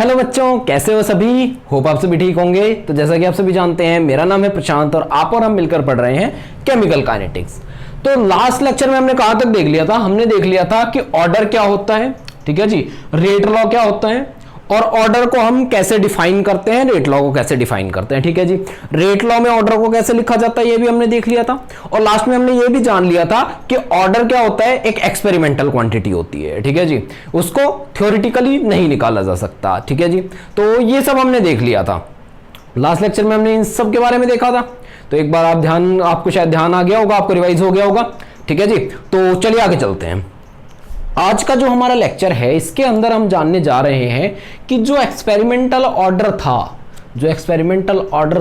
Hello बच्चों, कैसे हो सभी। होप आप सभी ठीक होंगे। तो जैसा कि आप सभी जानते हैं, मेरा नाम है प्रशांत और आप और हम मिलकर पढ़ रहे हैं केमिकल काइनेटिक्स। तो लास्ट लेक्चर में हमने कहाँ तक देख लिया था, हमने देख लिया था कि ऑर्डर क्या होता है, ठीक है जी, रेट लॉ क्या होता है और ऑर्डर को हम कैसे डिफाइन करते हैं, रेट लॉ को कैसे डिफाइन करते हैं, ठीक है जी। रेट लॉ में ऑर्डर को कैसे लिखा जाता है ये भी हमने देख लिया था और लास्ट में हमने ये भी जान लिया था कि ऑर्डर क्या होता है, एक एक्सपेरिमेंटल क्वांटिटी होती है, ठीक है जी, उसको थ्योरेटिकली नहीं निकाला जा सकता, ठीक है जी। तो ये सब हमने देख लिया था लास्ट लेक्चर में, हमने इन सब के बारे में देखा था। तो एक बार आपको शायद ध्यान आ गया होगा, आपको रिवाइज हो गया होगा, ठीक है जी। तो चलिए आगे चलते हैं। आज का जो हमारा लेक्चर है इसके अंदर हम जानने जा रहे हैं कि जो एक्सपेरिमेंटल ऑर्डर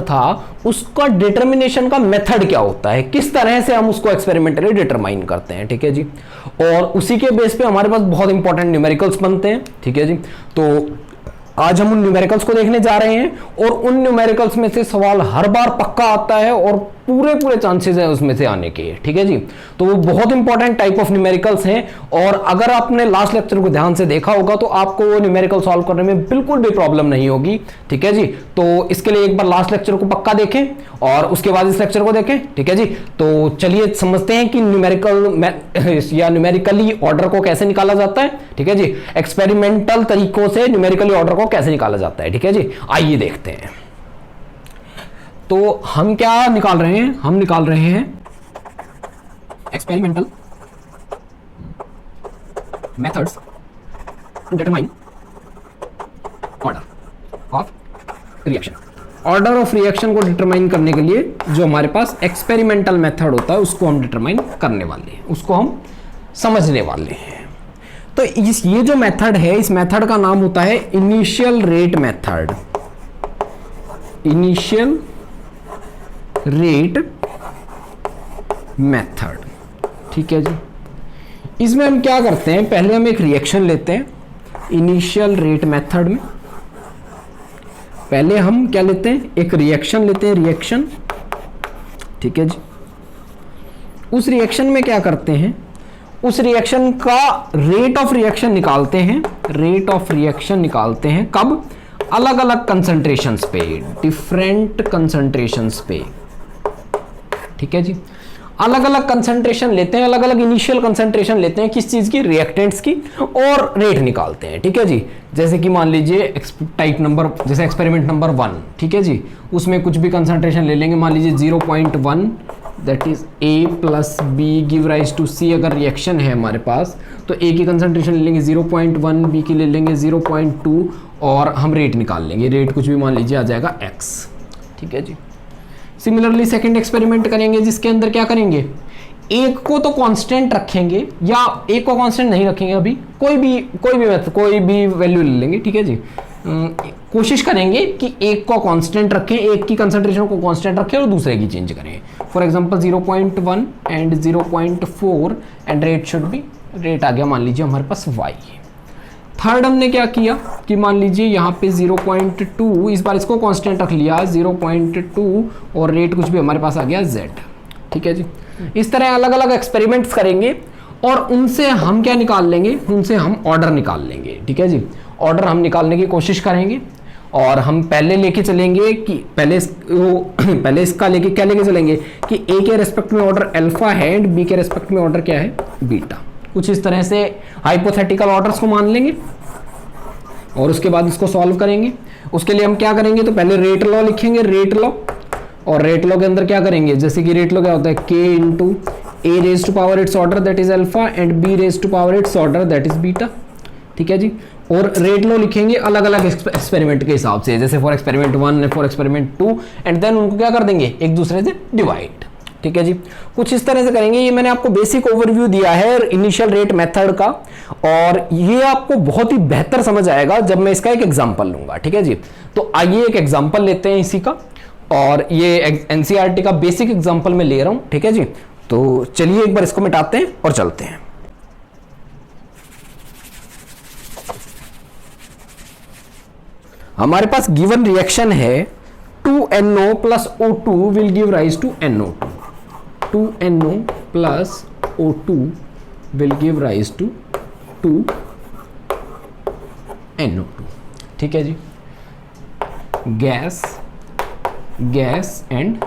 था उसका डिटर्मिनेशन का मेथड क्या होता है, किस तरह से हम उसको एक्सपेरिमेंटली डिटरमाइन करते हैं, ठीक है जी। और उसी के बेस पे हमारे पास बहुत इंपॉर्टेंट न्यूमेरिकल्स बनते हैं, ठीक है जी। तो आज हम उन न्यूमेरिकल्स को देखने जा रहे हैं और उन न्यूमेरिकल्स में से सवाल हर बार पक्का आता है और पूरे चांसेस हैं उसमें से आने के, ठीक है जी। तो वो बहुत इंपॉर्टेंट टाइप ऑफ न्यूमेरिकल्स हैं और अगर आपने लास्ट लेक्चर को ध्यान से देखा होगा तो आपको वो न्यूमेरिकल सॉल्व करने में बिल्कुल भी प्रॉब्लम नहीं होगी, ठीक है जी। तो इसके लिए एक बार लास्ट लेक्चर को पक्का देखें और उसके बाद इस लेक्चर को देखें, ठीक है जी। तो चलिए समझते हैं कि न्यूमेरिकली ऑर्डर को कैसे निकाला जाता है, ठीक है जी। एक्सपेरिमेंटल तरीकों से न्यूमेरिकली ऑर्डर को कैसे निकाला जाता है, ठीक है जी। आइए देखते हैं। तो हम क्या निकाल रहे हैं, हम निकाल रहे हैं experimental methods to determine order of reaction. Order of reaction को डिटरमाइन करने के लिए जो हमारे पास एक्सपेरिमेंटल मेथड होता है उसको हम डिटरमाइन करने वाले हैं, उसको हम समझने वाले हैं। तो ये जो मेथड है, इस मेथड का नाम होता है initial rate method. Initial rate method, ठीक है जी। इसमें हम क्या करते हैं, पहले हम एक रिएक्शन लेते हैं। इनिशियल रेट मेथड में पहले हम क्या लेते हैं, एक रिएक्शन लेते हैं, रिएक्शन, ठीक है जी। उस रिएक्शन में क्या करते हैं, उस रिएक्शन का रेट ऑफ रिएक्शन निकालते हैं। रेट ऑफ रिएक्शन निकालते हैं कब, अलग अलग कंसंट्रेशंस पे, डिफरेंट कंसंट्रेशंस पे, ठीक है जी। अलग अलग कंसंट्रेशन लेते हैं, अलग अलग इनिशियल कंसंट्रेशन लेते हैं, किस चीज की, रिएक्टेंट्स की, और रेट निकालते हैं, ठीक है जी। जैसे कि मान लीजिए टाइप नंबर, जैसे एक्सपेरिमेंट नंबर 1, ठीक है जी, उसमें कुछ भी कंसंट्रेशन ले लेंगे, मान लीजिए 0.1, that is A plus B give rise to C। अगर रिएक्शन है हमारे पास तो A की कंसंट्रेशन ले लेंगे 0.1, B की ले लेंगे 0.2 और हम रेट निकाल लेंगे। रेट कुछ भी मान लीजिए आ जाएगा X, ठीक है जी। सिमिलरली सेकंड एक्सपेरिमेंट करेंगे जिसके अंदर क्या करेंगे, एक को तो कांस्टेंट रखेंगे या एक को कांस्टेंट नहीं रखेंगे, अभी कोई भी वैल्यू ले लेंगे, ठीक है जी। कोशिश करेंगे कि एक को कांस्टेंट रखें, एक की कंसंट्रेशन को कांस्टेंट रखें और दूसरे की चेंज करें। For example 0.1 and 0.4 and rate should be, rate आ गया मान लीजिए हमारे पास Y। थर्ड हमने क्या किया कि मान लीजिए यहाँ पे 0.2, इस बार इसको कांस्टेंट रख लिया 0.2 और रेट कुछ भी हमारे पास आ गया Z, ठीक है जी। इस तरह अलग अलग एक्सपेरिमेंट्स करेंगे और उनसे हम क्या निकाल लेंगे, उनसे हम ऑर्डर निकाल लेंगे, ठीक है जी। ऑर्डर हम निकालने की कोशिश करेंगे और हम पहले लेके चलेंगे कि पहले इसका लेके क्या लेके चलेंगे कि A के रेस्पेक्ट में ऑर्डर अल्फा है एंड B के रेस्पेक्ट में ऑर्डर क्या है, बीटा। कुछ इस तरह से हाइपोथेटिकल ऑर्डर्स को मान लेंगे और उसके बाद इसको सॉल्व करेंगे। उसके लिए हम क्या करेंगे, तो पहले रेट लॉ लिखेंगे, रेट लॉ, और रेट लॉ के अंदर क्या करेंगे, जैसे कि रेट लॉ क्या होता है, K into A raise to power its order that is alpha and B raise to power its order that is beta, ठीक है जी। और रेट लॉ लिखेंगे अलग अलग एक्सपेरिमेंट के हिसाब से, जैसे for experiment 1 for experiment 2 and then उनको क्या कर देंगे, एक दूसरे से डिवाइड, ठीक है जी। कुछ इस तरह से करेंगे। ये मैंने आपको बेसिक ओवरव्यू दिया है इनिशियल रेट मेथड का और ये आपको बहुत ही बेहतर समझ आएगा जब मैं इसका एक एग्जांपल लूंगा, ठीक है जी। तो आइए एक एग्जांपल लेते हैं इसी का, और ये एनसीईआरटी का बेसिक एग्जांपल मैं ले रहा हूं, ठीक है जी। तो चलिए एक बार इसको मिटाते हैं और चलते हैं। हमारे पास गिवन रिएक्शन है 2NO plus O2 will give rise to NO2. 2NO plus O2 will give rise to 2NO2. ठीक है जी, गैस, गैस एंड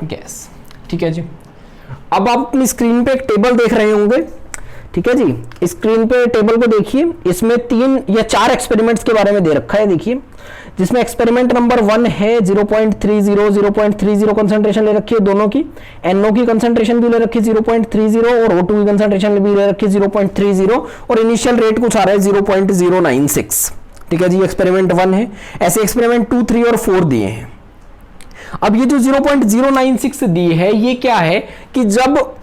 गैस। ठीक है जी, अब आप अपनी स्क्रीन पे एक टेबल देख रहे होंगे। ठीक है जी, स्क्रीन पे टेबल को देखिए, इसमें 3 या 4 एक्सपेरिमेंट्स के बारे में दे रखा है। देखिए, जिसमें एक्सपेरिमेंट नंबर 1 है 0.30 कंसंट्रेशन ले रखी है दोनों की, NO की कंसंट्रेशन भी ले रखी है 0.30 और O2 की कंसंट्रेशन भी ले रखी है 0.30 और इनिशियल रेट कुछ आ रहा है 0.096। ठीक है जी, एक्सपेरिमेंट 1 है। ऐसे एक्सपेरिमेंट 2, 3 और 4 दिए हैं। अब ये जो 0.096 दी है, ये क्या है कि जब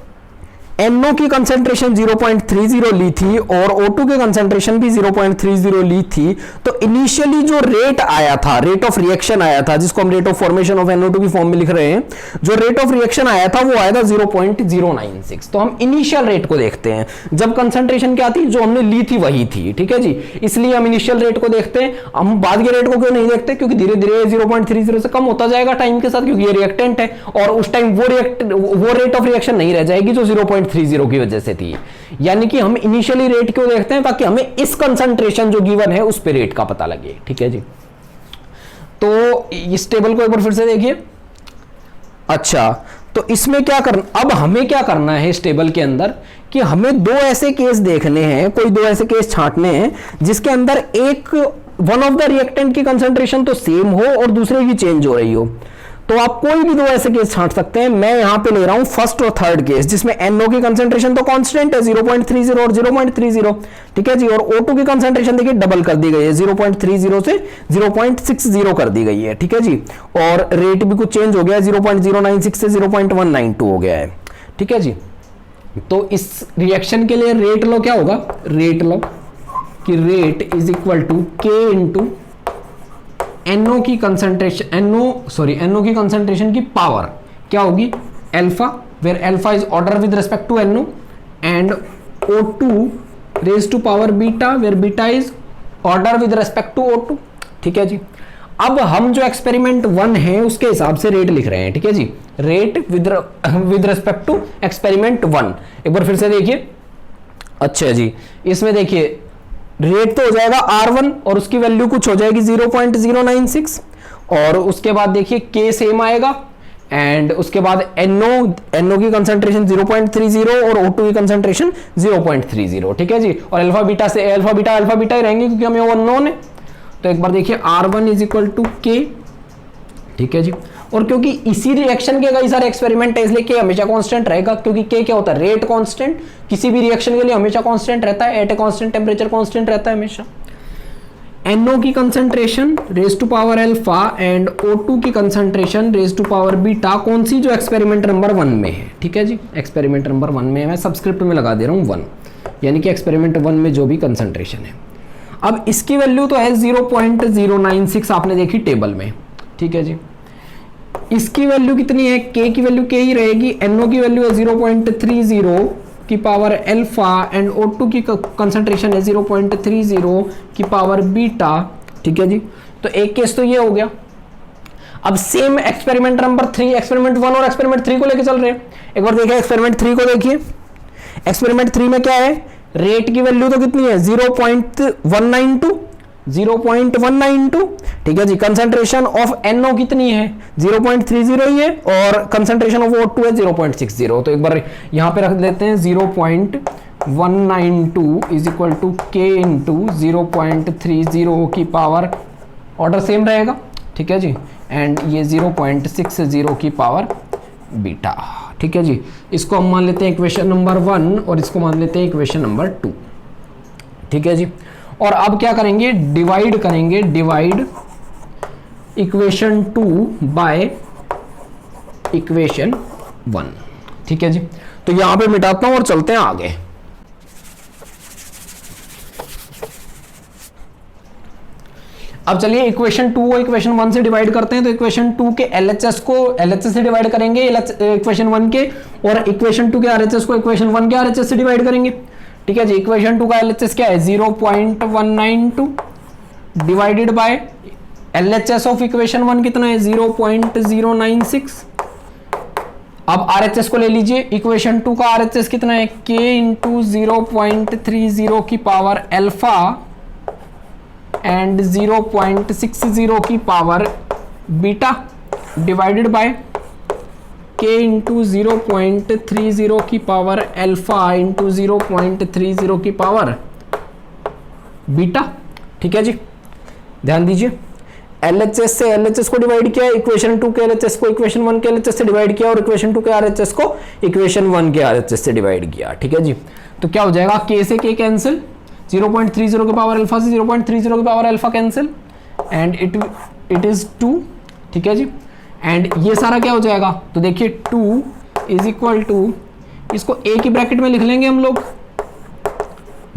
NO की कंसंट्रेशन 0.30 ली थी और O2 की कंसंट्रेशन भी 0.30 ली थी, तो इनिशियली जो रेट आया था, रेट ऑफ रिएक्शन आया था, जिसको हम rate of formation of NO2 की फॉर्म में लिख रहे हैं, जो रेट ऑफ रिएक्शन आया था वो आया था 0.096। तो हम इनिशियल रेट को देखते हैं, जब कंसंट्रेशन क्या थी, जो हमने ली थी वही थी। ठीक है जी, इसलिए हम इनिशियल रेट को देखते हैं। हम बाद के रेट को क्यों नहीं देखते, क्योंकि धीरे धीरे 0.30 से कम होता जाएगा टाइम के साथ, क्योंकि ये रिएक्टेंट है और उस टाइम वो रेट ऑफ रिएक्शन नहीं रह जाएगी जो 0.30 की वजह से थी। यानी कि हम इनिशियली रेट क्यों देखते हैं, ताकि हमें इस कंसंट्रेशन जो गिवन है उस पे रेट का पता लगे। ठीक है जी, तो इस टेबल को एक बार फिर से देखिए। अच्छा, तो इसमें क्या करना, अब हमें क्या करना है इस टेबल के अंदर, कि हमें 2 ऐसे केस देखने हैं, कोई 2 ऐसे केस छांटने हैं जिसके अंदर एक वन ऑफ द रिएक्टेंट की कंसंट्रेशन तो सेम हो और दूसरे की चेंज हो रही हो। तो आप कोई भी 2 ऐसे केस छांट सकते हैं। मैं यहां पे ले रहा हूं फर्स्ट और थर्ड केस, जिसमें NO की कंसंट्रेशन तो कांस्टेंट है 0.30 और 0.30। ठीक है जी, और O2 की कंसंट्रेशन देखिए डबल कर दी गई है, 0.30 से 0.60 कर दी गई है। ठीक है जी, और रेट भी कुछ चेंज हो गया है, 0.096 से 0.192 हो गया है। ठीक है जी, तो इस रिएक्शन के लिए रेट लो क्या होगा, रेट लो कि rate is equal to K into NO की कंसंट्रेशन की पावर क्या होगी, alpha, where alpha is order with respect to NO, and O2 raise to power beta, where beta is order with respect to O2। ठीक है जी, अब हम जो एक्सपेरिमेंट 1 है उसके हिसाब से रेट लिख रहे हैं। ठीक है जी, rate with respect to experiment 1। एक बार फिर से देखिए। अच्छा जी, इसमें देखिए रेट तो हो जाएगा R1 और उसकी वैल्यू कुछ हो जाएगी 0.096, और उसके बाद देखिए K सेम आएगा, एंड उसके बाद NO की कंसंट्रेशन 0.30 और O2 की कंसंट्रेशन 0.30। ठीक है जी, और अल्फा बीटा ही रहेंगे क्योंकि हमें वो अननोन है। तो एक बार देखिए R1 is equal to K। ठीक है जी, और क्योंकि इसी रिएक्शन के कई सारे एक्सपेरिमेंट है, इसलिए K हमेशा कांस्टेंट रहेगा, क्योंकि K क्या होता है, रेट कांस्टेंट, किसी भी रिएक्शन के लिए हमेशा कांस्टेंट रहता है, at a constant temperature constant रहता है हमेशा। NO की concentration raise to power alpha and O2 की concentration raise to power beta, कौन सी, जो एक्सपेरिमेंट नंबर 1 में है। ठीक है जी, एक्सपेरिमेंट नंबर 1 में मैं सबस्क्रिप्ट में लगा दे रहा हूँ 1, यानी कि एक्सपेरिमेंट 1 में जो भी कंसंट्रेशन है। अब इसकी वैल्यू तो है 0.096, आपने देखी टेबल में। ठीक है जी, इसकी वैल्यू कितनी है, K की वैल्यू K ही रहेगी, NO की वैल्यू है 0.30 की पावर अल्फा एंड O2 की कंसंट्रेशन है 0.30 की पावर बीटा। ठीक है जी, तो एक केस तो ये हो गया। अब सेम एक्सपेरिमेंट नंबर 3, एक्सपेरिमेंट 1 और एक्सपेरिमेंट 3 को लेके चल रहे हैं। एक बार देखिए एक्सपेरिमेंट 3 को देखिए। एक्सपेरिमेंट 3 में क्या है, रेट की वैल्यू तो कितनी है 0.192। ठीक है जी, कंसंट्रेशन ऑफ NO कितनी है 0.30 ही है, और कंसंट्रेशन ऑफ O2 है 0.60। तो एक बार यहां पे रख देते हैं 0.192 is equal to K into 0.30 की पावर, ऑर्डर सेम रहेगा। ठीक है जी, एंड ये 0.60 की पावर बीटा। ठीक है जी, इसको हम मान लेते हैं इक्वेशन नंबर 1 और इसको मान लेते हैं इक्वेशन नंबर 2। ठीक है जी, और अब क्या करेंगे, डिवाइड करेंगे, डिवाइड इक्वेशन 2 बाय इक्वेशन 1। ठीक है जी, तो यहां पे मिटाता हूं और चलते हैं आगे। अब चलिए इक्वेशन 2 को इक्वेशन 1 से डिवाइड करते हैं। तो इक्वेशन 2 के LHS को LHS से डिवाइड करेंगे इक्वेशन 1 के, और इक्वेशन 2 के RHS को इक्वेशन 1 के RHS से डिवाइड करेंगे। ठीक है जी, इक्वेशन 2 का LHS क्या है 0.192 divided by LHS of equation 1 कितना है 0.096। अब RHS को ले लीजिए, इक्वेशन 2 का RHS कितना है K इंटू 0.30 की पावर अल्फा एंड 0.60 की power beta divided by k into 0.30 की पावर अल्फा इंटू 0.30 की पावर बीटा। ठीक है जी, ध्यान दीजिए, LHS से LHS को डिवाइड किया, इक्वेशन 2 के LHS को इक्वेशन 1 के LHS से डिवाइड किया और इक्वेशन 2 के RHS को इक्वेशन 1 के RHS से डिवाइड किया। ठीक है जी, तो क्या हो जाएगा, k से k कैंसिल, 0.30 की पावर अल्फा से 0.30 की power alpha cancel and it is 2। ठीक है जी, एंड ये सारा क्या हो जाएगा, तो देखिए 2 इज इक्वल टू, इसको a की ब्रैकेट में लिख लेंगे हम लोग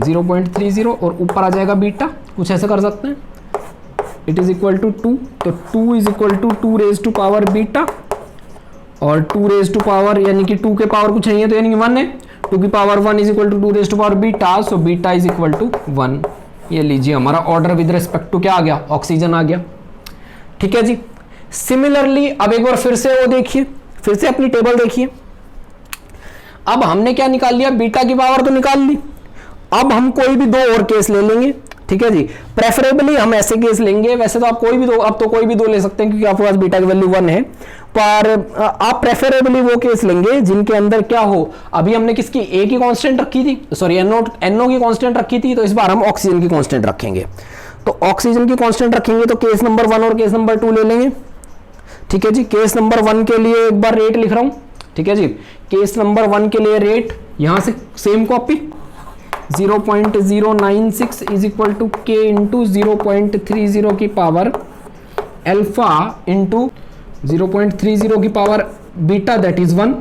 0.30 और ऊपर आ जाएगा बीटा, कुछ ऐसे कर सकते हैं, इट इज इक्वल टू 2, तो 2 is equal to 2 raise to power beta और 2 रेज टू पावर यानी कि 2 के पावर कुछ नहीं है तो यानी कि 1 है, 2 की power 1 is equal to 2 raise to power beta, so beta is equal to 1। ये लीजिए हमारा ऑर्डर विद रिस्पेक्ट टू क्या आ गया, ऑक्सीजन आ गया। ठीक है जी, सिमिलरली अब एक बार फिर से वो देखिए, फिर से अपनी टेबल देखिए, अब हमने क्या निकाल लिया, बीटा की पावर तो निकाल ली, अब हम कोई भी 2 और केस ले लेंगे। ठीक है जी, प्रेफरेबली हम ऐसे केस लेंगे, वैसे तो आप कोई भी 2, अब तो कोई भी 2 ले सकते हैं क्योंकि आपके पास बीटा की वैल्यू 1 है, पर आप प्रेफरेबली वो केस लेंगे जिनके अंदर क्या हो, अभी हमने किसकी, ए की कांस्टेंट रखी थी, सॉरी एनओ की कांस्टेंट रखी थी, तो इस बार हम ऑक्सीजन की कांस्टेंट रखेंगे। तो ऑक्सीजन की कांस्टेंट रखेंगे तो केस नंबर 1 और केस नंबर 2 ले लेंगे। ठीक है जी, केस नंबर 1 के लिए एक बार रेट लिख रहा हूं। ठीक है जी, केस नंबर 1 के लिए रेट यहां से same copy 0.096 is equal to k into 0.30 की पावर अल्फा इंटू 0.30 की पावर बीटा दैट इज 1।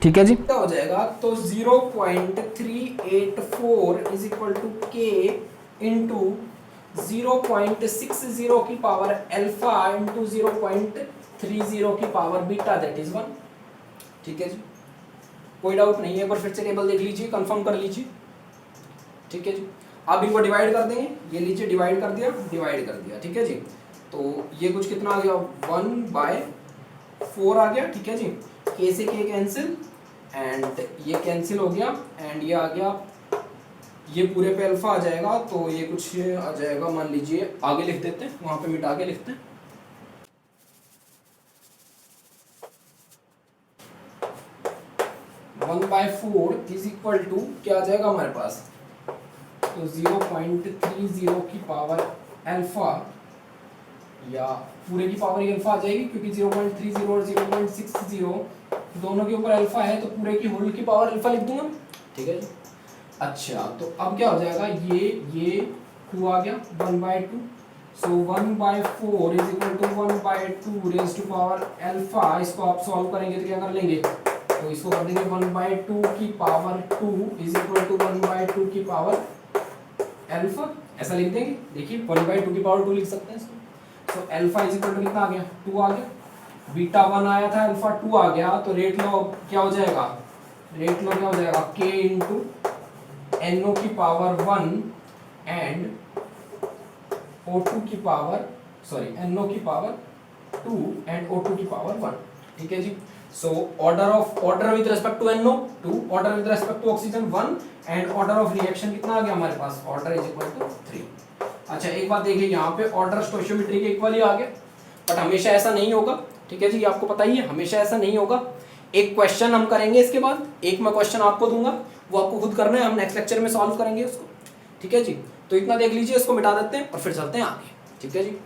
ठीक है जी, क्या हो जाएगा, तो 0.384 is equal to k into 0.60 की पावर अल्फा इंटू 0.30 की पावर बीटा दैट इज 1। ठीक है जी, कोई डाउट नहीं है, एक बार फिर से टेबल देख लीजिए, कंफर्म कर लीजिए। ठीक है जी, अब इनको डिवाइड कर देंगे, ये लीजिए डिवाइड कर दिया, डिवाइड कर दिया। ठीक है जी, तो ये कुछ कितना आ गया, 1/4 आ गया। ठीक है जी, k से k कैंसिल एंड ये कैंसिल हो गया एंड ये आ गया, ये पूरे पे अल्फा आ जाएगा, तो ये कुछ आ जाएगा, मान लीजिए आगे लिख देते हैं, वहां पे मिटा के लिखते हैं, 1/4 इज इक्वल टू क्या आ जाएगा हमारे पास, तो 0.30 की पावर अल्फा, या पूरे की पावर अल्फा आ जाएगी क्योंकि 0.30 और 0.60 दोनों के ऊपर अल्फा है, तो पूरे की होल की पावर अल्फा लिख दूंगा। ठीक है जी, अच्छा तो अब क्या हो जाएगा, ये 2 आ गया 1/2, so 1/4 is equal to 1/2 raise to power alpha. इसको आप सॉल्व करेंगे तो क्या कर लेंगे, तो इसको कर देंगे 1/2 की पावर 2 इज इक्वल टू 1/2 की पावर अल्फा, ऐसा लिख देंगे। देखिए 1/2 की पावर 2 लिख सकते हैं इसको, तो अल्फा इज इक्वल टू कितना आ गया, 2 आ गया, बीटा 1 आया था, अल्फा 2 आ गया, तो रेट लो क्या हो जाएगा, रेट लो क्या हो जाएगा, k इंटू NO की पावर 1 एंड O2 की पावर, सॉरी NO की पावर 2 एंड O2 की पावर 1। ठीक है जी, so order with respect to NO 2, order with respect to oxygen 1 and order of reaction कितना आ गया हमारे पास, ऑर्डर इज इक्वल टू 3। अच्छा एक बात देखिए, यहाँ पे ऑर्डर स्टोइचियोमेट्री के इक्वल ही आ गया, बट हमेशा ऐसा नहीं होगा। ठीक है जी, आपको पता ही है हमेशा ऐसा नहीं होगा। एक क्वेश्चन हम करेंगे, इसके बाद एक मैं क्वेश्चन आपको दूंगा, वो आपको खुद करना है, हम नेक्स्ट लेक्चर में सॉल्व करेंगे उसको। ठीक है जी, तो इतना देख लीजिए, इसको मिटा देते हैं और फिर चलते हैं आगे। ठीक है जी,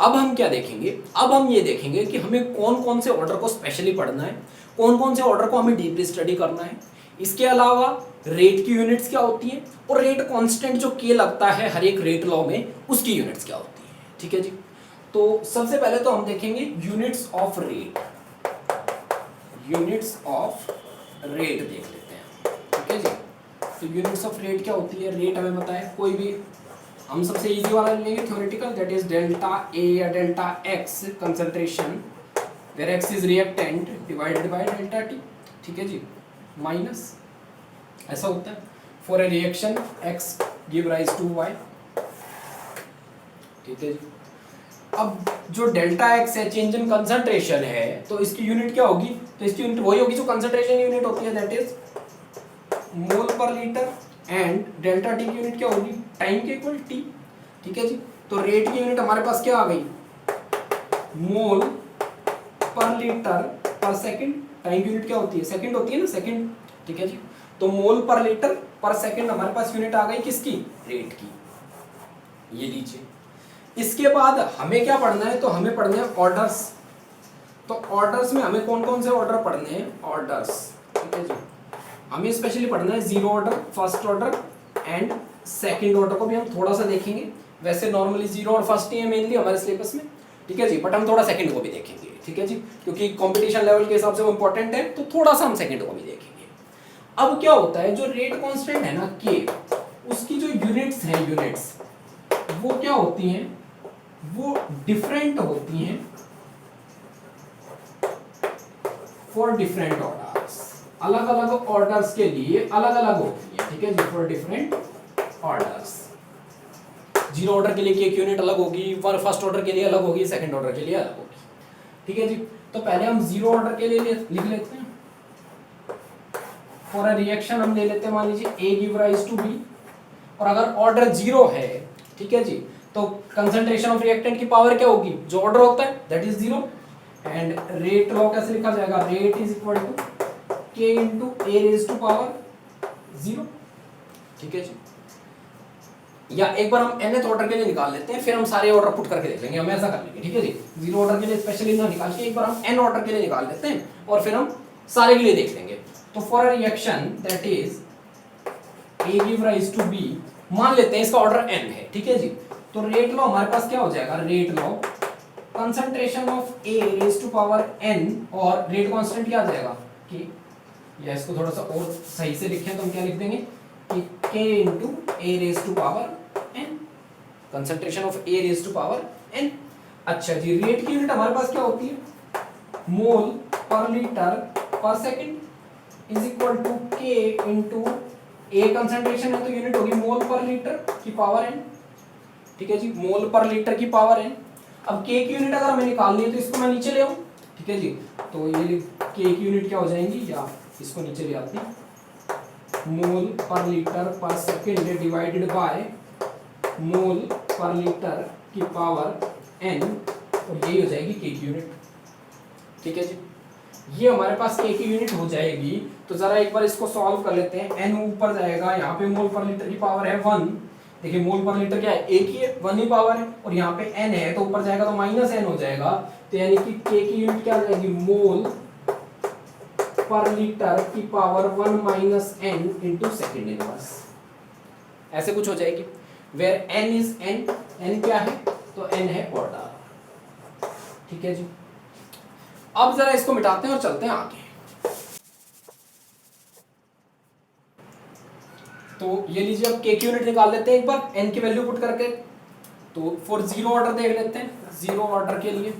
अब हम क्या देखेंगे, अब हम ये देखेंगे कि हमें कौन कौन से ऑर्डर को स्पेशली पढ़ना है, कौन कौन से ऑर्डर को हमें डीपली स्टडी करना है। इसके अलावा रेट की यूनिट्स क्या होती हैं और रेट कांस्टेंट जो के लगता है हर एक रेट लॉ में, उसकी यूनिट्स क्या होती हैं। ठीक है जी, तो सबसे पहले तो हम देखेंगे units of rate, units of rate देख लेते हैं। ठीक है जी, तो यूनिट्स ऑफ रेट क्या होती है, रेट हमें पता है, कोई भी हम सबसे इजी वाला लेंगे theoretical, that is delta A या delta X concentration where X is reactant divided by delta T, ठीक है जी, माइनस, ऐसा होता है for a reaction X give rise to Y, ठीक है जी। अब जो डेल्टा एक्स है चेंज इन कंसंट्रेशन है, तो इसकी यूनिट क्या होगी, तो इसकी यूनिट वही होगी जो कंसंट्रेशन यूनिट होती है, that is mole per litre, and delta T की यूनिट क्या होगी, टाइम के इक्वल टी, ठीक है जी। तो रेट की यूनिट हमारे पास क्या आ गई, मोल per litre per second, time की यूनिट क्या होती है, सेकंड होती है ना, सेकंड, ठीक है जी। तो mole per litre per second हमारे पास यूनिट आ गई किसकी, रेट की, ये लीजिए। इसके बाद हमें क्या पढ़ना है, तो हमें पढ़ने हैं ऑर्डर्स। तो ऑर्डर्स में हमें कौन कौन से ऑर्डर पढ़ने हैं, ऑर्डर्स, ठीक है जी। हमें स्पेशली पढ़ना है zero order, first order and second order को भी हम थोड़ा सा देखेंगे। वैसे नॉर्मली जीरो और फर्स्ट ही है मेनली हमारे सिलेबस में, ठीक है जी, बट हम थोड़ा सेकंड को भी देखेंगे, ठीक है जी, क्योंकि कंपटीशन लेवल के हिसाब से वो इंपॉर्टेंट है, तो थोड़ा सा हम सेकंड को भी देखेंगे। अब क्या होता है, जो रेट कांस्टेंट है ना के, उसकी जो यूनिट्स हैं, यूनिट्स वो क्या होती हैं, वो डिफरेंट होती हैं फॉर डिफरेंट ऑर्डर्स, अलग अलग ऑर्डर्स के लिए अलग अलग होती है, ठीक है जी, for different orders. Zero order के लिए की एक यूनिट अलग होगी, फर्स्ट ऑर्डर के लिए अलग होगी, सेकंड ऑर्डर के लिए अलग होगी, ठीक है जी। तो पहले हम जीरो ऑर्डर के लिए लिख लेते हैं। फॉर अ रिएक्शन हम ले लेते हैं, मान लीजिए A give rise to B, और अगर ऑर्डर जीरो है, ठीक है जी, तो कंसंट्रेशन ऑफ रिएक्टेंट की पावर क्या होगी, जो ऑर्डर होता है that is zero, and rate law कैसे लिखा जाएगा, rate is equal to K into A raise to power zero, ठीक है जी। या एक बार हम nth ऑर्डर के लिए निकाल लेते हैं, फिर हम सारे ऑर्डर पुट करके देख लेंगे, हम ऐसा कर लेंगे, ठीक है जी। जीरो ऑर्डर के लिए स्पेशली ना निकाल के एक बार हम n ऑर्डर के लिए निकाल लेते हैं, और फिर हम सारे के लिए देख लेंगे। तो for a reaction that is a give rise to b, मान लेते हैं इसका ऑर्डर n है, ठीक है जी। तो रेट लॉ हमारे पास क्या हो जाएगा, rate law concentration of a raise to power n, और रेट कांस्टेंट क्या आ जाएगा कि, या इसको थोड़ा सा और सही से लिखें तो हम क्या लिख देंगे कि k into A raise to power n, concentration of A raise to power n। अच्छा जी, रेट की यूनिट हमारे पास क्या होती है, mole per litre per second is equal to k into A, concentration है तो यूनिट होगी मोल पर लीटर की पावर n, ठीक है जी, मोल पर लीटर की पावर n। अब k की यूनिट अगर हमें निकालनी है तो इसको मैं नीचे ले आऊं, ठीक है जी। तो ये k की यूनिट क्या हो जाएंगी, या इसको नीचे ले आते हैं, मोल per litre per second divided by mole per litre की पावर n, और यही हो जाएगी k की यूनिट, ठीक है जी। ये हमारे पास k की यूनिट हो जाएगी। तो जरा एक बार इसको सॉल्व कर लेते हैं। n ऊपर जाएगा, यहाँ पे मोल पर लीटर की पावर है 1, देखिए मोल पर लीटर क्या है, एक ही है, 1 ही पावर है, और यहाँ पे n है तो ऊपर जाएगा तो माइनस n हो जाएगा, तो यानी कि k की यूनिट क्या आ जाएगी, मोल पर लीटर की power 1 minus n into second inverse, ऐसे कुछ हो जाएगी। वेयर n इज n क्या है, तो n है ऑर्डर, ठीक है जी। अब जरा इसको मिटाते हैं और चलते हैं आगे। तो ये लीजिए, अब k की यूनिट निकाल लेते हैं एक बार n की वैल्यू पुट करके। तो फॉर जीरो ऑर्डर देख लेते हैं, जीरो ऑर्डर के लिए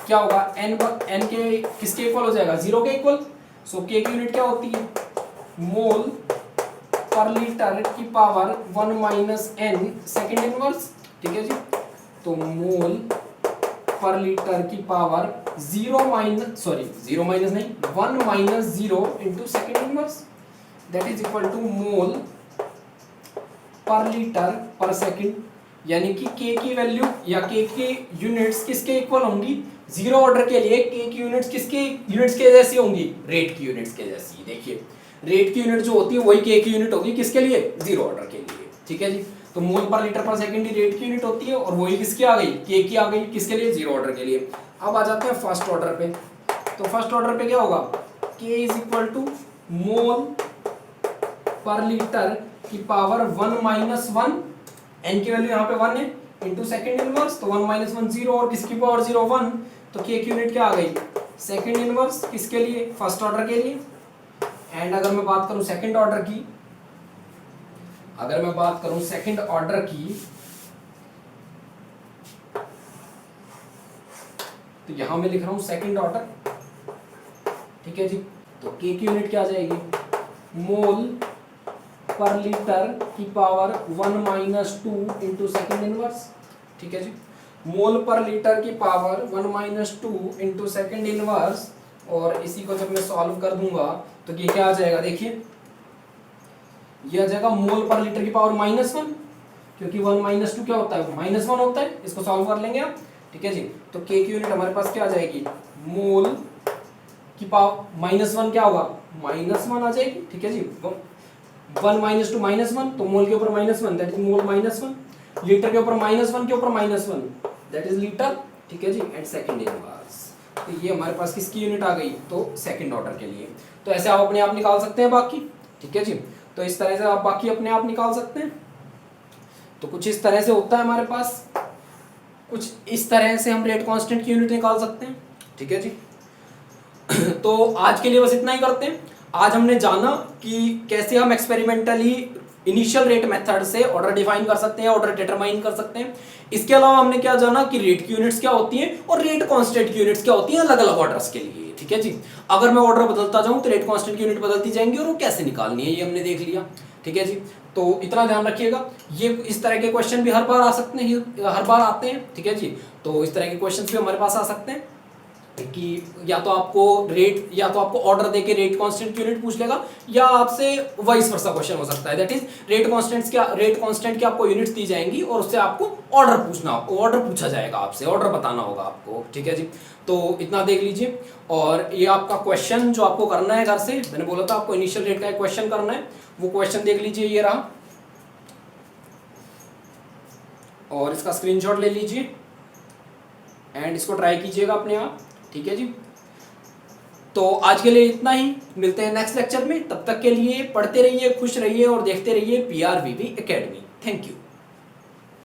क्या होगा, n के किसके इक्वल हो जाएगा, जीरो के इक्वल। सो k की यूनिट क्या होती है, मोल पर लीटर की power 1 minus n second inverse, ठीक है जी। तो मोल पर लीटर की power 1 minus 0 into second inverse, that is equal to mole per litre पर सेकेंड, यानी कि k की वैल्यू या k की यूनिट्स किसके इक्वल होंगी, जीरो ऑर्डर के लिए k की यूनिट्स किसके यूनिट्स के जैसी होंगी, रेट की यूनिट्स के जैसी। देखिए रेट की यूनिट जो होती है वही k की यूनिट होगी किसके लिए, जीरो ऑर्डर के लिए, ठीक है जी। तो मोल पर लीटर पर सेकेंड ही रेट की यूनिट होती है, और वही किसकी आ गई, k की आ गई, किसके लिए, जीरो ऑर्डर के लिए। अब आ जाते हैं फर्स्ट ऑर्डर पे। तो फर्स्ट ऑर्डर पे क्या होगा, k is equal to mole per litre की पावर 1 माइनस 1, n की वैल्यू यहाँ पे 1 है, इंटू सेकेंड इनवर्स, तो 1 माइनस 1 0, और किसकी पावर 0 1, तो k की यूनिट क्या आ गई, सेकेंड इनवर्स, किसके लिए, फर्स्ट ऑर्डर के लिए। एंड अगर मैं बात करूं सेकेंड ऑर्डर की, सेकेंड ऑर्डर की, तो यहां मैं लिख रहा हूं सेकंड ऑर्डर, ठीक है जी। तो के की यूनिट क्या आ जाएगी, मोल पर लीटर की पावर 1 - 2 इंटू सेकेंड इनवर्स, ठीक है जी। मोल पर लीटर की पावर 1 - 2 इंटू सेकेंड इनवर्स, और इसी को जब मैं सॉल्व कर दूंगा तो ये क्या आ जाएगा, देखिए ये आ जाएगा मोल पर लीटर की पावर -1, क्योंकि 1 - 2 क्या होता है, -1 होता है। इसको सॉल्व कर लेंगे आप, ठीक है जी। तो के की यूनिट हमारे पास क्या आ जाएगी, मोल की पावर -1 क्या होगा, -1 आ जाएगी, ठीक है जी। 1 - 2 -1, तो मोल के ऊपर -1 दैट इज मोल -1, लीटर के ऊपर -1 के ऊपर -1 दैट इज लीटर, ठीक है जी। एंड सेकंड इनवर्स, तो ये हमारे पास किसकी यूनिट आ गई, तो सेकंड ऑर्डर के लिए। तो ऐसे आप अपने आप निकाल सकते हैं बाकी, ठीक है जी। तो इस तरह से आप बाकी अपने आप निकाल सकते हैं। तो कुछ इस तरह से होता है हमारे पास, कुछ इस तरह से हम रेट कांस्टेंट की यूनिट निकाल सकते हैं, ठीक है जी। तो आज के लिए बस इतना ही करते हैं। आज हमने जाना कि कैसे हम एक्सपेरिमेंटली इनिशियल रेट मेथड से ऑर्डर डिफाइन कर सकते हैं, ऑर्डर डिटरमाइन कर सकते हैं। इसके अलावा हमने क्या जाना कि रेट की यूनिट्स क्या होती हैं और रेट कांस्टेंट की यूनिट्स क्या होती हैं अलग अलग ऑर्डर्स के लिए, ठीक है जी। अगर मैं ऑर्डर बदलता जाऊं तो रेट कांस्टेंट की यूनिट बदलती जाएंगी और वो कैसे निकालनी है ये हमने देख लिया, ठीक है जी। तो इतना ध्यान रखिएगा, ये इस तरह के क्वेश्चन भी हर बार आ सकते हैं, हर बार आते हैं, ठीक है जी। तो इस तरह के क्वेश्चन भी हमारे पास आ सकते हैं कि या तो आपको रेट, या तो आपको ऑर्डर देके रेट कांस्टेंट की यूनिट पूछ लेगा, या आपसे वाइस वर्सा क्वेश्चन हो सकता है, दैट इज रेट कांस्टेंट की आपको यूनिट्स दी जाएंगी और उससे आपको ऑर्डर पूछा जाएगा आपसे, ऑर्डर बताना होगा आपको, ठीक है जी। तो इतना देख लीजिए। और ये आपका क्वेश्चन जो आपको करना है घर से, मैंने बोला था आपको इनिशियल रेट का एक क्वेश्चन करना है, वो क्वेश्चन देख लीजिए, ये रहा, और इसका स्क्रीनशॉट ले लीजिए एंड इसको ट्राई कीजिएगा अपने आप, ठीक है जी। तो आज के लिए इतना ही, मिलते हैं नेक्स्ट लेक्चर में। तब तक के लिए पढ़ते रहिए, खुश रहिए और देखते रहिए PRVV एकेडमी। Thank you.